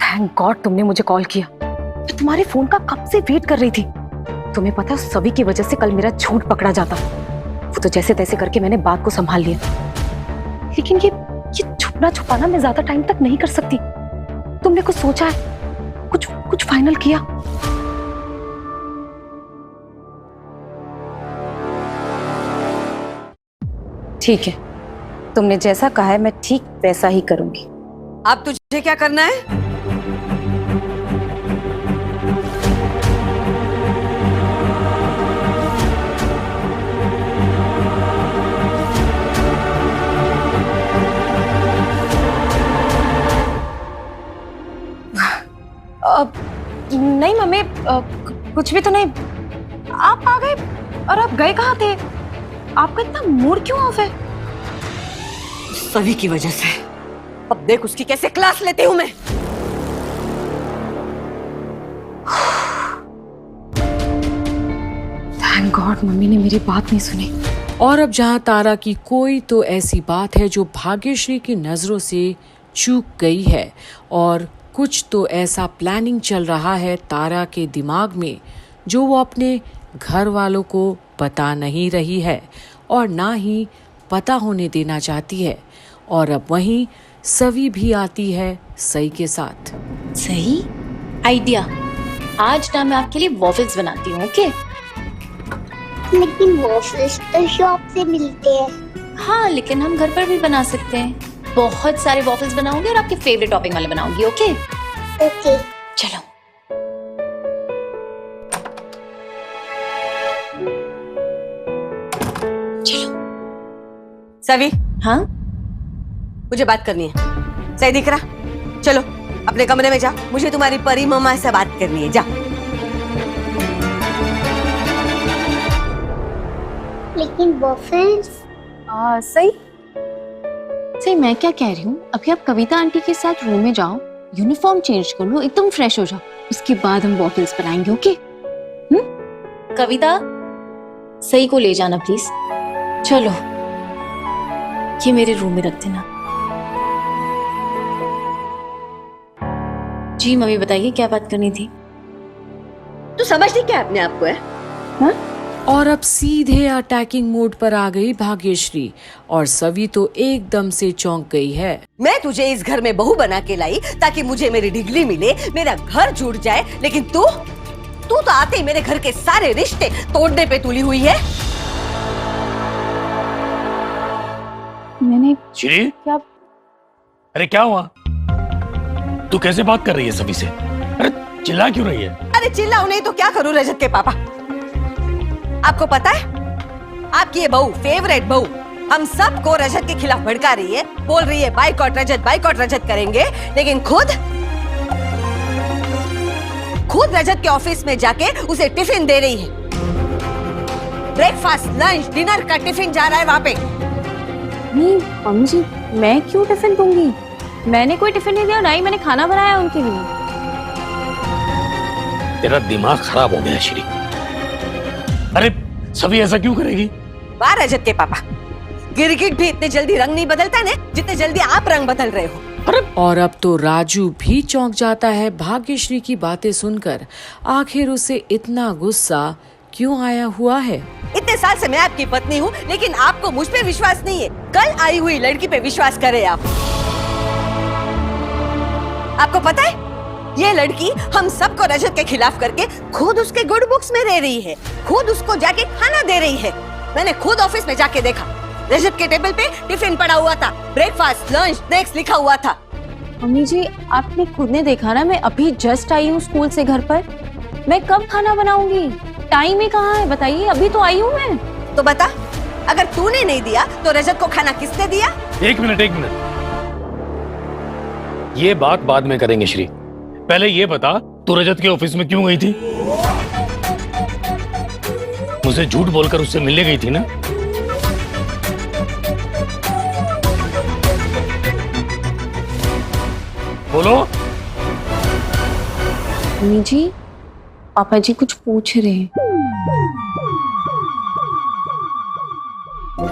Thank God तुमने मुझे call किया। मैं तुम्हारे फोन का कब से वेट कर रही थी। तुम्हें पता है सभी की वजह से कल मेरा झूठ पकड़ा जाता। वो तो जैसे तैसे करके मैंने बात को संभाल लिया, लेकिन ये छुपना छुपाना मैं ज्यादा टाइम तक नहीं कर सकती। तुमने कुछ सोचा है, कुछ फाइनल किया? ठीक है, तुमने जैसा कहा है मैं ठीक वैसा ही करूंगी। अब तुझे क्या करना है? नहीं मम्मी, कुछ भी तो नहीं। आप आ गए और आप गए कहाँ थे? आपका इतना मूड क्यों ऑफ है? सभी की वजह से। अब देख उसकी कैसे क्लास लेती हूं मैं। थैंक गॉड मम्मी ने मेरी बात नहीं सुनी। और अब जहां तारा की कोई तो ऐसी बात है जो भाग्यश्री की नजरों से चूक गई है और कुछ तो ऐसा प्लानिंग चल रहा है तारा के दिमाग में जो वो अपने घर वालों को बता नहीं रही है और ना ही पता होने देना चाहती है। और अब वहीं सवी भी आती है सई के साथ। सही आइडिया। आज ना मैं आपके लिए वॉफल्स बनाती हूँ। ओके? लेकिन वॉफल्स तो शॉप से मिलते हैं। हाँ, लेकिन हम घर पर भी बना सकते हैं। बहुत सारे वॉफल्स बनाऊंगी और आपके फेवरेट टॉपिंग वाले बनाऊंगी। ओके? ओके। चलो। चलो। सवी, हाँ? मुझे बात करनी है। सही दिख रहा? चलो अपने कमरे में जा, मुझे तुम्हारी परी मम्मा से बात करनी है। जा। लेकिन वॉफल्स सही सही, मैं क्या कह रही हूँ, अभी आप कविता आंटी के साथ रूम में जाओ, यूनिफॉर्म चेंज कर लो, एकदम फ्रेश हो जाओ, उसके बाद हम वॉफल्स बनाएंगे। ओके? कविता, सही को ले जाना प्लीज। चलो, ये मेरे रूम में रख देना। जी मम्मी बताइए, क्या बात करनी थी? तू समझती क्या अपने आप को है? हाँ? और अब सीधे अटैकिंग मोड पर आ गई भाग्यश्री और सवी तो एकदम से चौंक गई है। मैं तुझे इस घर में बहू बना के लाई ताकि मुझे मेरी डिग्री मिले, मेरा घर जुड़ जाए, लेकिन तू तो आते ही मेरे घर के सारे रिश्ते तोड़ने पे तुली हुई है। मैंने श्री, क्या? अरे क्या हुआ? तू कैसे बात कर रही है सभी से? अरे चिल्ला क्यों रही है? अरे चिल्लाओ नहीं तो क्या करूं रजत के पापा? आपको पता है आपकी ये बहू, फेवरेट बहू, हम सबको रजत के खिलाफ भड़का रही है, बोल रही है बाइकॉट रजत करेंगे, लेकिन खुद रजत के ऑफिस में जाके उसे टिफिन दे रही है। ब्रेकफास्ट, लंच, डिनर का टिफिन जा रहा है वहां पे। नहीं मम्मी जी, मैं क्यों टिफिन दूंगी? मैंने कोई टिफिन नहीं दिया, ना ही मैंने खाना बनाया उनके लिए। तेरा दिमाग खराब हो गया है श्री। अरे सभी ऐसा क्यों करेगी? वाह रजत के पापा, गिरगिट भी इतने जल्दी रंग नहीं बदलता ने जितने जल्दी आप रंग बदल रहे हो। और अब तो राजू भी चौंक जाता है भाग्यश्री की बातें सुनकर। आखिर उसे इतना गुस्सा क्यों आया हुआ है? इतने साल से मैं आपकी पत्नी हूँ, लेकिन आपको मुझ पे विश्वास नहीं है। कल आई हुई लड़की पे विश्वास करें आप। आपको पता है ये लड़की हम सबको रजत के खिलाफ करके खुद उसके गुड बुक्स में रह रही है, खुद उसको जाके खाना दे रही है। मैंने खुद ऑफिस में जाके देखा, रजत के टेबल पे टिफिन पड़ा हुआ था, ब्रेकफास्ट, लंच, स्नैक्स लिखा हुआ था। मम्मी जी, आपने खुद ने देखा ना, मैं अभी जस्ट आई हूँ स्कूल से घर पर। मैं कब खाना बनाऊंगी? टाइम ही कहाँ है बताइए, अभी तो आई हूँ मैं। तो बता, अगर तूने नहीं दिया तो रजत को खाना किसने दिया? एक मिनट, ये बात बाद में करेंगे श्री। पहले ये बता, तू रजत के ऑफिस में क्यों गई थी? मुझे झूठ बोलकर उससे मिलने गई थी ना? बोलो। मम्मी जी, पापा जी कुछ पूछ रहे हैं।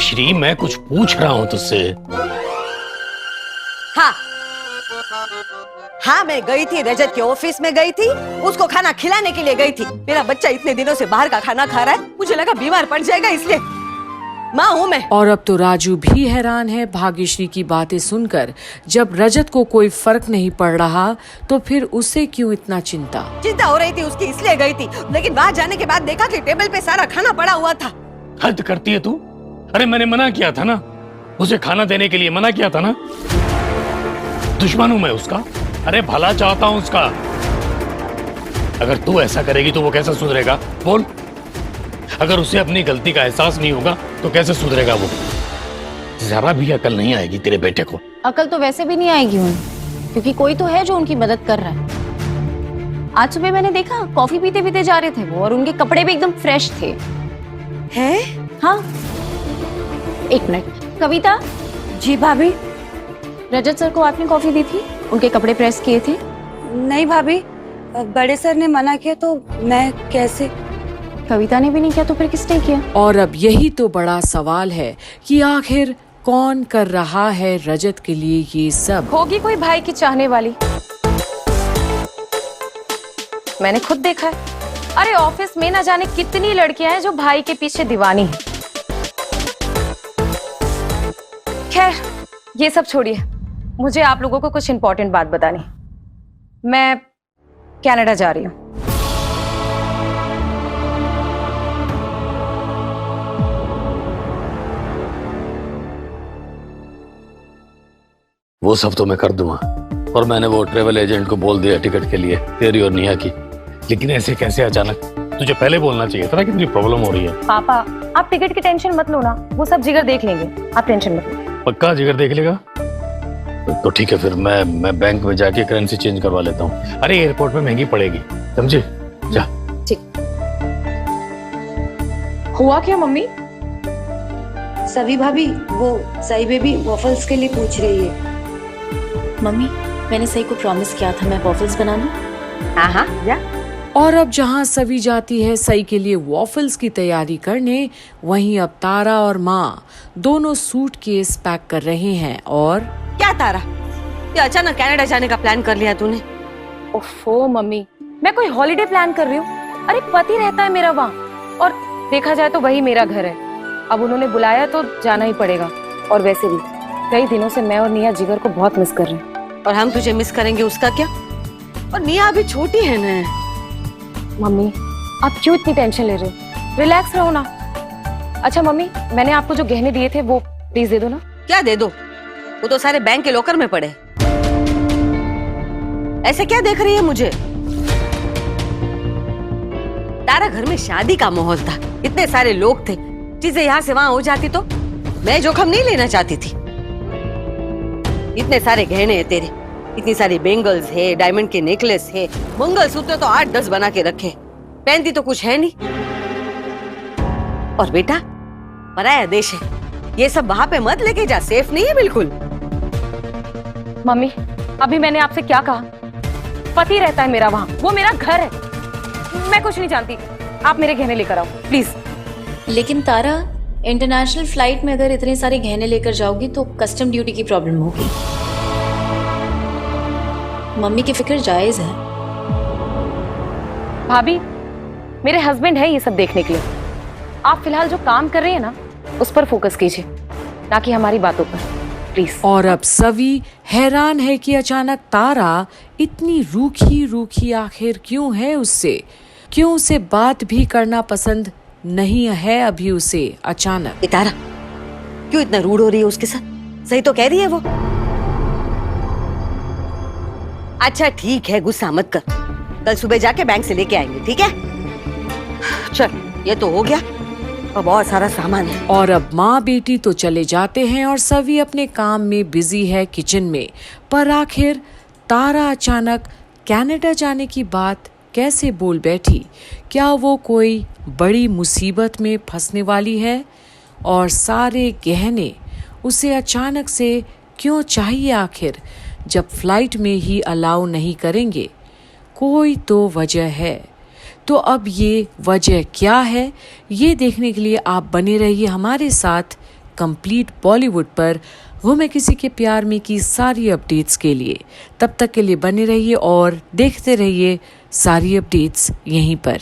श्री, मैं कुछ पूछ रहा हूं तुझसे। हाँ, हाँ, मैं गई थी, रजत के ऑफिस में गई थी, उसको खाना खिलाने के लिए गई थी। मेरा बच्चा इतने दिनों से बाहर का खाना खा रहा है, मुझे लगा बीमार पड़ जाएगा, इसलिए माँ हूँ मैं। और अब तो राजू भी हैरान है भाग्यश्री की बातें सुनकर। जब रजत को कोई फर्क नहीं पड़ रहा तो फिर उसे क्यों इतना चिंता हो रही थी उसकी, इसलिए गई थी। लेकिन वहाँ जाने के बाद देखा कि टेबल पे सारा खाना पड़ा हुआ था। हद करती है तू। अरे मैंने मना किया था ना, उसे खाना देने के लिए मना किया था ना। दुश्मन हूं मैं उसका? अरे भला चाहता हूं उसका। अगर तू ऐसा करेगी तो वो कैसे सुधरेगा बोल? अगर उसे अपनी गलती का एहसास नहीं होगा तो कैसे सुधरेगा वो? जरा भी अकल नहीं आएगी तेरे बेटे को। अकल तो वैसे भी नहीं आएगी उन्हें, क्योंकि कोई तो है जो उनकी मदद कर रहा है। आज सुबह मैंने देखा कॉफी पीते पीते जा रहे थे वो, और उनके कपड़े भी एकदम फ्रेश थे। हैं? हाँ, एक मिनट। कविता। जी भाभी। रजत सर को आपने कॉफी दी थी? उनके कपड़े प्रेस किए थे? नहीं भाभी, बड़े सर ने मना किया तो मैं कैसे? कविता ने भी नहीं किया तो फिर किसने किया? और अब यही तो बड़ा सवाल है कि आखिर कौन कर रहा है रजत के लिए ये सब। होगी कोई भाई की चाहने वाली, मैंने खुद देखा है। अरे ऑफिस में ना जाने कितनी लड़कियां हैं जो भाई के पीछे दीवानी हैं। खैर ये सब छोड़िए, मुझे आप लोगों को कुछ इंपॉर्टेंट बात बतानी। मैं कनाडा जा रही हूँ। वो सब तो मैं कर दूंगा, और मैंने वो ट्रेवल एजेंट को बोल दिया टिकट के लिए, तेरी और नेहा की। लेकिन ऐसे कैसे अचानक? तुझे पहले बोलना चाहिए था ना कितनी प्रॉब्लम हो रही है। पापा आप टिकट की टेंशन मत लो ना, वो सब जिगर देख लेंगे, आप टेंशन मत लो। पक्का जिगर देख लेगा? तो ठीक है, फिर मैं बैंक में जाके करेंसी चेंज करवा लेता हूँ। अरे एयरपोर्ट में महंगी पड़ेगी, समझे? जा। ठीक। हुआ क्या मम्मी? सभी भाभी, वो सई बेबी वॉफल्स के लिए पूछ रही है। मम्मी, मैंने सही को प्रॉमिस किया था मैं वॉफल्स बना लूं। हाँ हाँ, जा। और अब जहाँ सभी जाती है सई के लिए वॉफल्स की तैयारी करने, वहीं अब तारा और माँ दोनों सूटकेस पैक कर रहे हैं। और क्या तारा, ये अचानक कनाडा जाने का प्लान कर लिया तूने? ओफो मम्मी, मैं कोई हॉलिडे प्लान कर रही हूँ? अरे पति रहता है मेरा वहाँ, और देखा जाए तो वही मेरा घर है। अब उन्होंने बुलाया तो जाना ही पड़ेगा। और वैसे भी कई दिनों से मैं और निया जिगर को बहुत मिस कर रहे हैं। और हम तुझे मिस करेंगे उसका क्या? और निया अभी छोटी है ना। मम्मी आप क्यों इतनी टेंशन ले रहे हो? रिलैक्स रहो ना। अच्छा मम्मी, मैंने आपको जो गहने दिए थे वो प्लीज दे दो ना। क्या दे दो? वो तो सारे बैंक के लॉकर में पड़े। ऐसे क्या देख रही है मुझे? तारा घर में शादी का माहौल था, इतने सारे लोग थे, चीजें यहाँ से वहां हो जाती तो मैं जोखिम नहीं लेना चाहती थी। इतने सारे गहने हैं तेरे, इतनी सारी बेंगल्स है, डायमंड के नेकलेस है, मंगलसूत्र तो 8-10 बना के रखे, पहनती तो कुछ है नहीं। और बेटा पराया देश है, ये सब वहां पे मत लेके जा, सेफ नहीं है बिल्कुल। मम्मी अभी मैंने आपसे क्या कहा? पति रहता है मेरा वहाँ, वो मेरा घर है। मैं कुछ नहीं जानती, आप मेरे गहने लेकर आओ प्लीज। लेकिन तारा, इंटरनेशनल फ्लाइट में अगर इतने सारे गहने लेकर जाओगी तो कस्टम ड्यूटी की प्रॉब्लम होगी। मम्मी की फिक्र जायज है। भाभी मेरे हस्बैंड है ये सब देखने के लिए। आप फिलहाल जो काम कर रही है ना उस पर फोकस कीजिए, ना कि हमारी बातों पर, प्लीज। और अब सभी हैरान है कि अचानक तारा इतनी रूखी रूखी आखिर क्यों है उससे, क्यों उसे बात भी करना पसंद नहीं है अभी उसे अचानक। तारा क्यों इतना रूड हो रही है उसके साथ? सही तो कह रही है वो। अच्छा ठीक है, गुस्सा मत कर, कल सुबह जाके बैंक से लेके आएंगे, ठीक है? चल ये तो हो गया, अब और सारा सामान है। और अब माँ बेटी तो चले जाते हैं और सभी अपने काम में बिजी है किचन में। पर आखिर तारा अचानक कनाडा जाने की बात कैसे बोल बैठी? क्या वो कोई बड़ी मुसीबत में फंसने वाली है? और सारे गहने उसे अचानक से क्यों चाहिए आखिर, जब फ्लाइट में ही अलाउ नहीं करेंगे? कोई तो वजह है। तो अब ये वजह क्या है, ये देखने के लिए आप बने रहिए हमारे साथ कंप्लीट बॉलीवुड पर। वो मैं किसी के प्यार में की सारी अपडेट्स के लिए। तब तक के लिए बने रहिए और देखते रहिए सारी अपडेट्स यहीं पर।